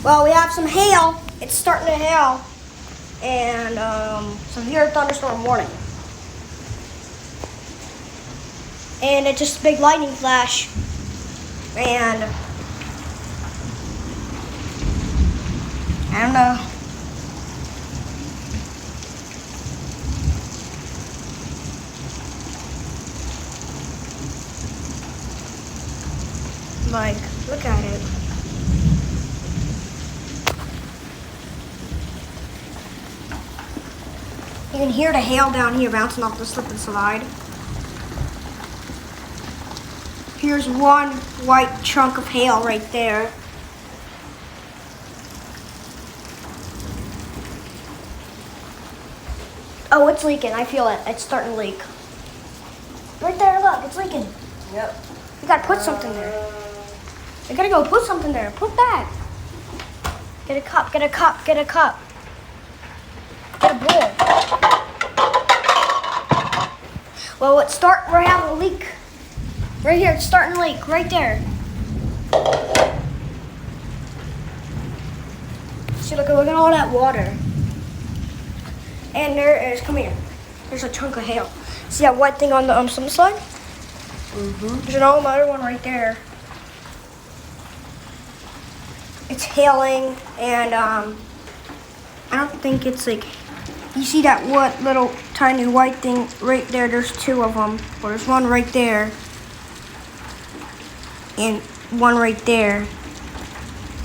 Well, we have some hail. It's starting to hail. And severe thunderstorm warning. And it's just a big lightning flash. And I don't know. Like, look at it. You can hear the hail down here bouncing off the slip and slide. Here's one white chunk of hail right there. Oh, it's leaking. I feel it. It's starting to leak. Right there, look. It's leaking. Yep. You gotta put something there. You gotta go put something there. Put that. Get a cup. Get a cup. Get a cup. Get a bowl. Well, we're having a leak. Right here, it's starting to leak. Right there. See, look at all that water. And there is, come here. There's a chunk of hail. See that white thing on the some side? Mm-hmm. There's another one right there. It's hailing, and I don't think it's like, you see that what little tiny white thing right there? There's two of them. Well, there's one right there, and one right there.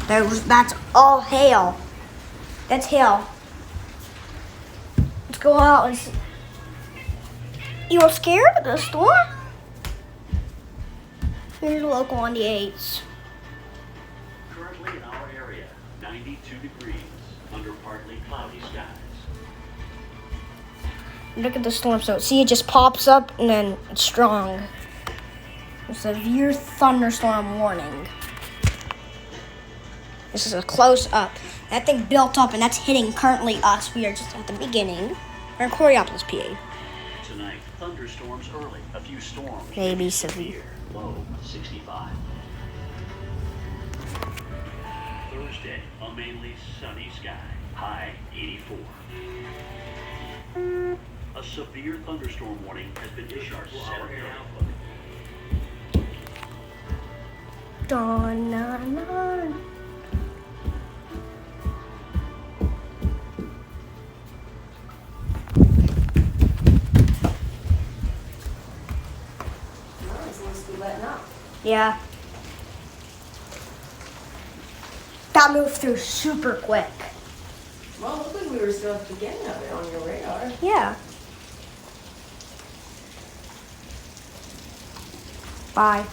That's all hail. That's hail. Let's go out and see. You were scared of the storm? Here's a local on the 8s. Currently in our area, 92 degrees under partly cloudy skies. Look at the storm. So see, it just pops up and then it's strong. Severe thunderstorm warning. This is a close up. That thing built up and that's hitting currently us. We are just at the beginning. We're in Coriopolis, PA. Tonight, thunderstorms early. A few storms. Maybe severe. Low 65. Thursday, a mainly sunny sky. High 84. A severe thunderstorm warning has been issued to our area. Dun, dun, dun. Letting up. Yeah. That moved through super quick. Well, it looked like we were still at the beginning of it on your radar. Yeah. Bye.